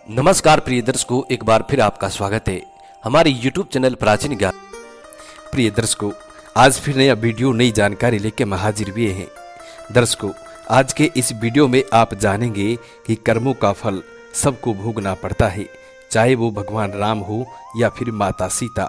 नमस्कार प्रिय दर्शकों, एक बार फिर आपका स्वागत है हमारे YouTube चैनल प्राचीन ज्ञान। प्रिय दर्शकों, आज फिर नया वीडियो नई जानकारी लेकर हम हाजिर हुए हैं। दर्शकों, आज के इस वीडियो में आप जानेंगे कि कर्मों का फल सबको भोगना पड़ता है, चाहे वो भगवान राम हो या फिर माता सीता।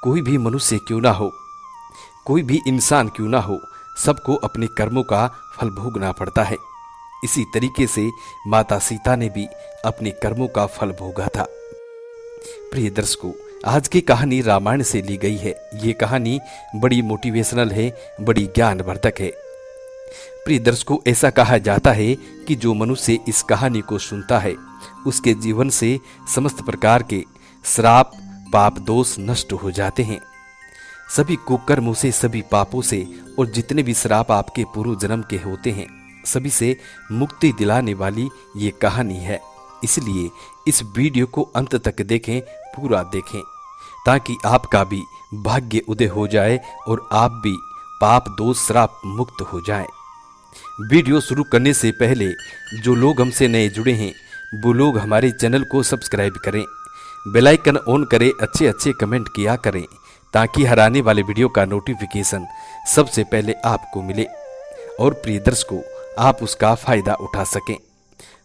कोई भी मनुष्य क्यों ना हो, कोई भी इंसान क्यों ना हो, सबको अपने कर्मों का फल भोगना पड़ता है। इसी तरीके से माता सीता ने भी अपने कर्मों का फल भोगा था। प्रिय दर्शकों, आज की कहानी रामायण से ली गई है। ये कहानी बड़ी मोटिवेशनल है, बड़ी ज्ञानवर्धक है। प्रिय दर्शकों, ऐसा कहा जाता है कि जो मनुष्य इस कहानी को सुनता है उसके जीवन से समस्त प्रकार के श्राप पाप दोष नष्ट हो जाते हैं। सभी कुकर्मों से, सभी पापों से और जितने भी श्राप आपके पूर्व जन्म के होते हैं सभी से मुक्ति दिलाने वाली ये कहानी है। इसलिए इस वीडियो को अंत तक देखें, पूरा देखें, ताकि आपका भी भाग्य उदय हो जाए और आप भी पाप दोष श्राप मुक्त हो जाएं। वीडियो शुरू करने से पहले जो लोग हमसे नए जुड़े हैं वो लोग हमारे चैनल को सब्सक्राइब करें, बेल आइकन ऑन करें, अच्छे अच्छे कमेंट किया करें, ताकि हर आने वाले वीडियो का नोटिफिकेशन सबसे पहले आपको मिले और प्रिय दर्शकों आप उसका फायदा उठा सकें।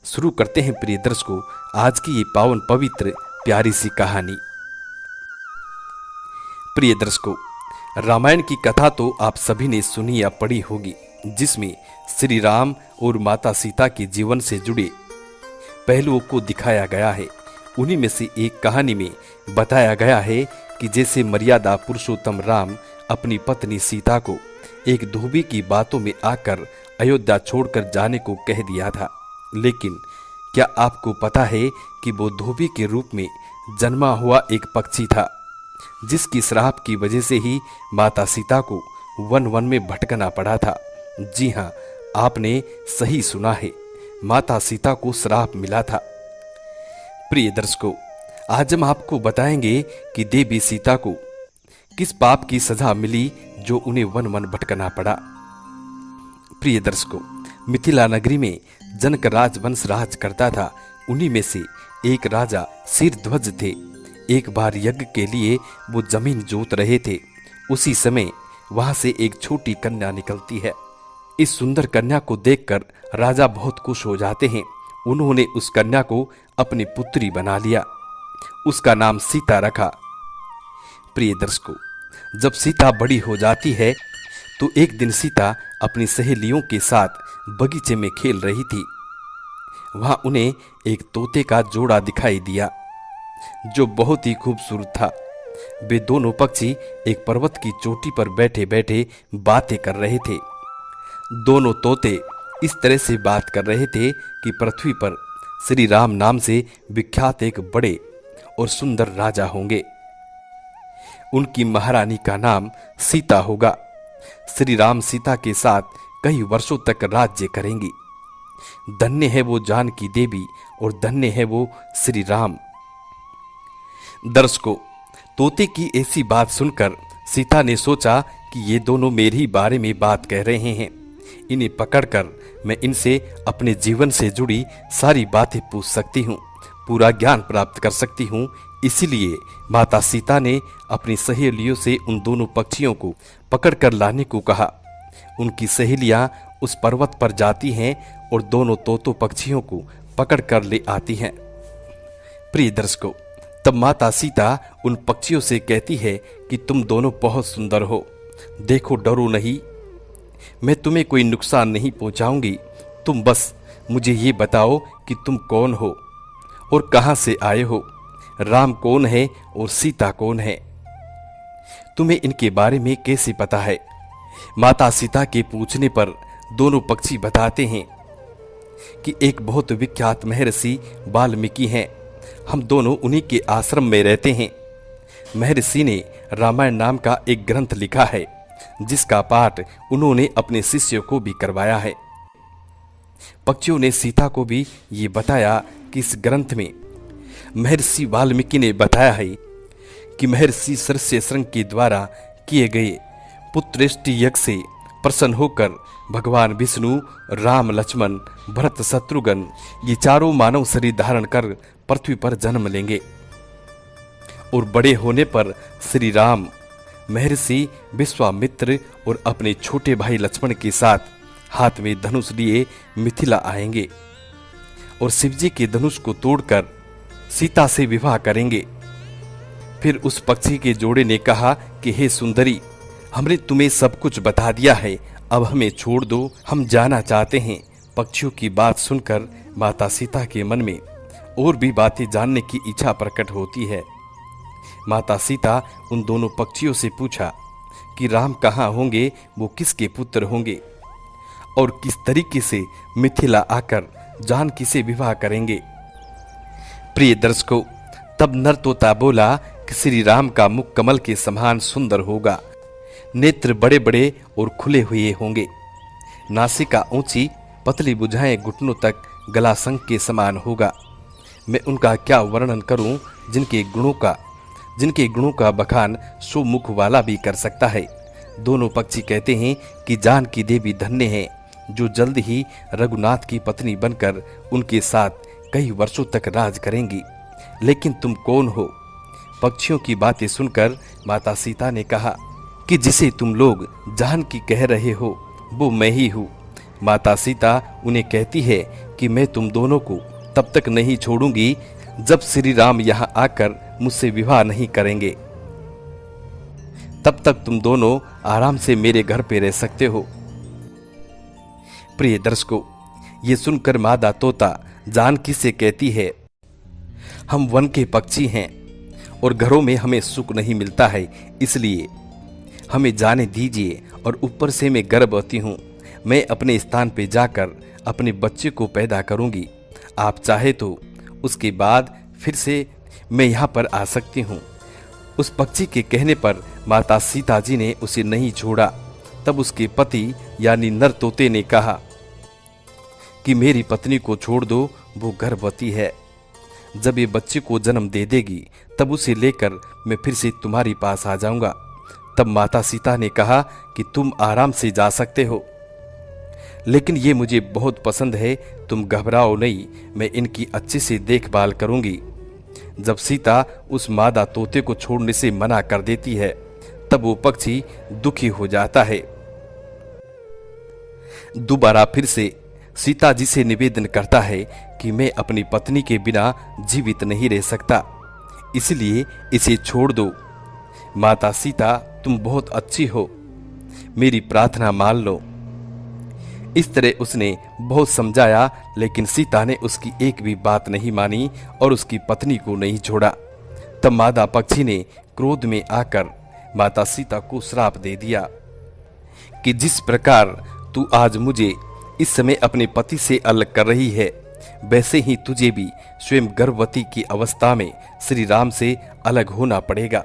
शुरू करते हैं प्रिय दर्शकों आज की ये पावन पवित्र प्यारी सी कहानी। प्रिय दर्शकों, रामायण की कथा तो आप सभी ने सुनी या पढ़ी होगी, जिसमें श्री राम और माता सीता के जीवन से जुड़े पहलुओं को दिखाया गया है। उन्हीं में से एक कहानी में बताया गया है कि जैसे मर्यादा पुरुषोत्तम राम अपनी पत्नी सीता को एक धोबी की बातों में आकर अयोध्या छोड़कर जाने को कह दिया था, लेकिन क्या आपको पता है कि वो धोबी के रूप में जन्मा हुआ एक पक्षी था, जिसकी श्राप की वजह से ही माता सीता को वन वन में भटकना पड़ा था। जी हाँ, आपने सही सुना है, माता सीता को श्राप मिला था। प्रिय दर्शकों, आज हम आपको बताएंगे कि देवी सीता को किस पाप की सजा मिली जो उन्हें वन वन भटकना पड़ा। प्रिय दर्शकों, मिथिला नगरी में जनक राजवंश राज करता था। उन्हीं में से एक राजा सिरध्वज थे। एक बार यज्ञ के लिए वो जमीन जोत रहे थे। उसी समय वहां से एक छोटी कन्या निकलती है। इस सुंदर कन्या को देखकर राजा बहुत खुश हो जाते हैं। उन्होंने उस कन्या को अपनी पुत्री बना लिया। उसका नाम सीता रखा। प्रिय दर्शकों, जब सीता बड़ी हो जाती है तो एक दिन सीता अपनी सहेलियों के साथ बगीचे में खेल रही थी। वहां उन्हें एक तोते का जोड़ा दिखाई दिया जो बहुत ही खूबसूरत था। वे दोनों पक्षी एक पर्वत की चोटी पर बैठे बैठे बातें कर रहे थे। दोनों तोते इस तरह से बात कर रहे थे कि पृथ्वी पर श्री राम नाम से विख्यात एक बड़े और सुंदर राजा होंगे। उनकी महारानी का नाम सीता होगा। श्री राम सीता के साथ कई वर्षों तक राज्य करेंगी। धन्य है वो जानकी देवी और धन्य है वो श्री राम। दर्शकों, तोते की ऐसी बात सुनकर सीता ने सोचा कि ये दोनों मेरे ही बारे में बात कह रहे हैं। इन्हें पकड़कर मैं इनसे अपने जीवन से जुड़ी सारी बातें पूछ सकती हूँ, पूरा ज्ञान प्राप्त कर सकती हूँ। इसीलिए माता सीता ने अपनी सहेलियों से उन दोनों पक्षियों को पकड़कर लाने को कहा। उनकी सहेलियां उस पर्वत पर जाती हैं और दोनों तोतों पक्षियों को पकड़कर ले आती हैं। प्रिय दर्शकों, तब माता सीता उन पक्षियों से कहती है कि तुम दोनों बहुत सुंदर हो, देखो डरो नहीं, मैं तुम्हें कोई नुकसान नहीं पहुंचाऊंगी। तुम बस मुझे ये बताओ कि तुम कौन हो और कहां से आए हो, राम कौन है और सीता कौन है, तुम्हें इनके बारे में कैसे पता है। माता सीता के पूछने पर दोनों पक्षी बताते हैं कि एक बहुत विख्यात महर्षि वाल्मीकि हैं। हम दोनों उन्हीं के आश्रम में रहते हैं। महर्षि ने रामायण नाम का एक ग्रंथ लिखा है, जिसका पाठ उन्होंने अपने शिष्यों को भी करवाया है। पक्षियों ने सीता को भी ये बताया कि इस ग्रंथ में महर्षि वाल्मीकि ने बताया है कि महर्षि सरस्वती के द्वारा किए गए पुत्रेष्टि यज्ञ से प्रसन्न होकर भगवान विष्णु, राम, लक्ष्मण, भरत, शत्रुघ्न ये चारों मानव शरीर धारण कर पृथ्वी पर जन्म लेंगे और बड़े होने पर श्री राम महर्षि विश्वामित्र और अपने छोटे भाई लक्ष्मण के साथ हाथ में धनुष लिए मिथिला आएंगे और शिवजी के धनुष को तोड़कर सीता से विवाह करेंगे। फिर उस पक्षी के जोड़े ने कहा कि हे सुंदरी, हमने तुम्हें सब कुछ बता दिया है, अब हमें छोड़ दो, हम जाना चाहते हैं। पक्षियों की बात सुनकर माता सीता के मन में और भी बातें जानने की इच्छा प्रकट होती है। माता सीता उन दोनों पक्षियों से पूछा कि राम कहाँ होंगे, वो किसके पुत्र होंगे और किस तरीके से मिथिला आकर जानकी से विवाह करेंगे। प्रिय दर्शकों, तब नर तोता बोला कि श्री राम का मुख कमल के समान सुंदर होगा, नेत्र बड़े बड़े और खुले हुए होंगे, नासिका ऊंची, पतली भुजाएं घुटनों तक, गला शंख के समान होगा। मैं उनका क्या वर्णन करूं, जिनके गुणों का बखान सो मुख वाला भी कर सकता है। दोनों पक्षी कहते हैं कि जानकी देवी धन्य है जो जल्द ही रघुनाथ की पत्नी बनकर उनके साथ कई वर्षों तक राज करेंगी। लेकिन तुम कौन हो? पक्षियों की बातें सुनकर माता सीता ने कहा कि जिसे तुम लोग जानकी कह रहे हो वो मैं ही हूँ। माता सीता उन्हें कहती है कि मैं तुम दोनों को तब तक नहीं छोड़ूंगी जब श्री राम यहाँ आकर मुझसे विवाह नहीं करेंगे। तब तक तुम दोनों आराम से मेरे घर पे रह सकते हो। प्रिय दर्शकों, ये सुनकर मादा तोता जानकी से कहती है, हम वन के पक्षी हैं और घरों में हमें सुख नहीं मिलता है, इसलिए हमें जाने दीजिए। और ऊपर से मैं गर्भवती हूँ, मैं अपने स्थान पे जाकर अपने बच्चे को पैदा करूंगी। आप चाहे तो उसके बाद फिर से मैं यहाँ पर आ सकती हूँ। उस पक्षी के कहने पर माता सीता जी ने उसे नहीं छोड़ा। तब उसके पति यानी नर तोते ने कहा कि मेरी पत्नी को छोड़ दो, वो गर्भवती है। जब ये बच्चे को जन्म दे देगी तब उसे लेकर मैं फिर से तुम्हारे पास आ जाऊंगा। तब माता सीता ने कहा कि तुम आराम से जा सकते हो, लेकिन ये मुझे बहुत पसंद है, तुम घबराओ नहीं, मैं इनकी अच्छे से देखभाल करूंगी। जब सीता उस मादा तोते को छोड़ने से मना कर देती है तब वो पक्षी दुखी हो जाता है। दोबारा फिर से सीता जी से निवेदन करता है कि मैं अपनी पत्नी के बिना जीवित नहीं रह सकता, इसलिए इसे छोड़ दो। माता सीता, तुम बहुत अच्छी हो, मेरी प्रार्थना मान लो। इस तरह उसने बहुत समझाया, लेकिन सीता ने उसकी एक भी बात नहीं मानी और उसकी पत्नी को नहीं छोड़ा। तब मादा पक्षी ने क्रोध में आकर माता सीता को श्राप दे दिया कि जिस प्रकार तू आज मुझे इस समय अपने पति से अलग कर रही है, वैसे ही तुझे भी स्वयं गर्भवती की अवस्था में श्री राम से अलग होना पड़ेगा।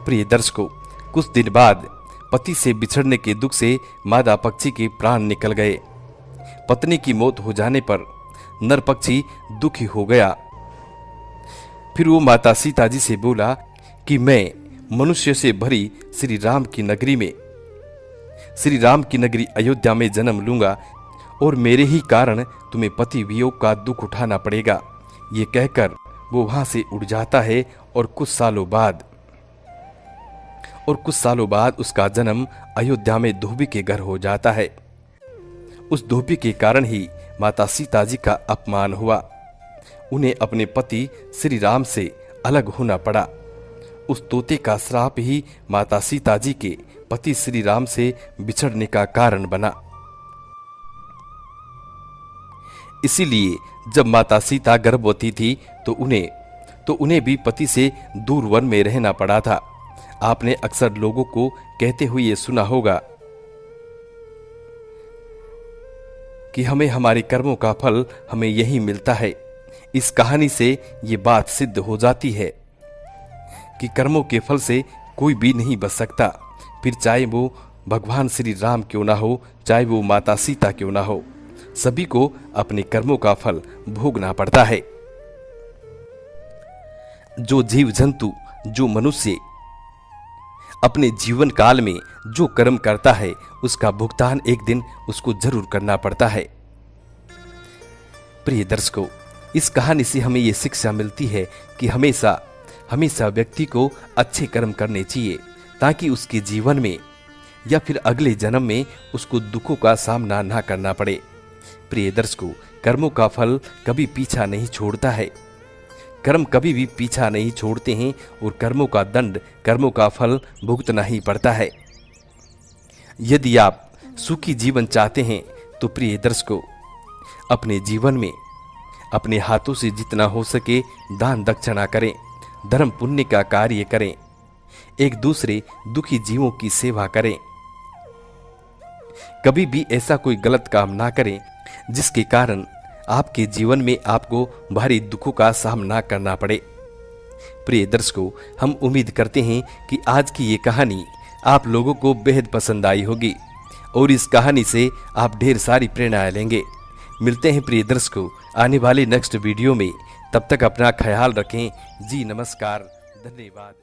प्रिय दर्शकों, कुछ दिन बाद पति से बिछड़ने के दुख से मादा पक्षी के प्राण निकल गए। पत्नी की मौत हो जाने पर नर पक्षी दुखी हो गया। फिर वो माता सीता जी से बोला कि मैं मनुष्य से भरी श्री राम की नगरी अयोध्या में जन्म लूंगा और मेरे ही कारण तुम्हें पति वियोग का दुख उठाना पड़ेगा। ये कहकर वो वहां से उड़ जाता है और कुछ सालों बाद उसका जन्म अयोध्या में धोबी के घर हो जाता है। उस धोबी के कारण ही माता सीता जी का अपमान हुआ। उन्हें अपने पति श्री राम से अलग होना पड़ा। उस तोते का श्राप ही माता सीता जी के पति श्री राम से बिछड़ने का कारण बना। इसीलिए जब माता सीता गर्भवती थी तो उन्हें भी पति से दूर वन में रहना पड़ा था। आपने अक्सर लोगों को कहते हुए ये सुना होगा कि हमें हमारे कर्मों का फल हमें यही मिलता है। इस कहानी से ये बात सिद्ध हो जाती है कि कर्मों के फल से कोई भी नहीं बच सकता, फिर चाहे वो भगवान श्री राम क्यों ना हो, चाहे वो माता सीता क्यों ना हो, सभी को अपने कर्मों का फल भोगना पड़ता है। जो जीव जंतु, जो मनुष्य अपने जीवन काल में जो कर्म करता है उसका भुगतान एक दिन उसको जरूर करना पड़ता है। प्रिय दर्शकों, इस कहानी से हमें ये शिक्षा मिलती है कि हमेशा हमेशा व्यक्ति को अच्छे कर्म करने चाहिए, ताकि उसके जीवन में या फिर अगले जन्म में उसको दुखों का सामना ना करना पड़े। प्रिय दर्शकों, कर्मों का फल कभी पीछा नहीं छोड़ता है। कर्म कभी भी पीछा नहीं छोड़ते हैं और कर्मों का दंड, कर्मों का फल भुगतना ही पड़ता है। यदि आप सुखी जीवन चाहते हैं तो प्रिय दर्शकों, अपने जीवन में अपने हाथों से जितना हो सके दान दक्षिणा करें, धर्म पुण्य का कार्य करें, एक दूसरे दुखी जीवों की सेवा करें। कभी भी ऐसा कोई गलत काम ना करें जिसके कारण आपके जीवन में आपको भारी दुखों का सामना करना पड़े। प्रिय दर्शकों, हम उम्मीद करते हैं कि आज की ये कहानी आप लोगों को बेहद पसंद आई होगी और इस कहानी से आप ढेर सारी प्रेरणाएं लेंगे। मिलते हैं प्रिय दर्शकों आने वाले नेक्स्ट वीडियो में। तब तक अपना ख्याल रखें। जी नमस्कार, धन्यवाद।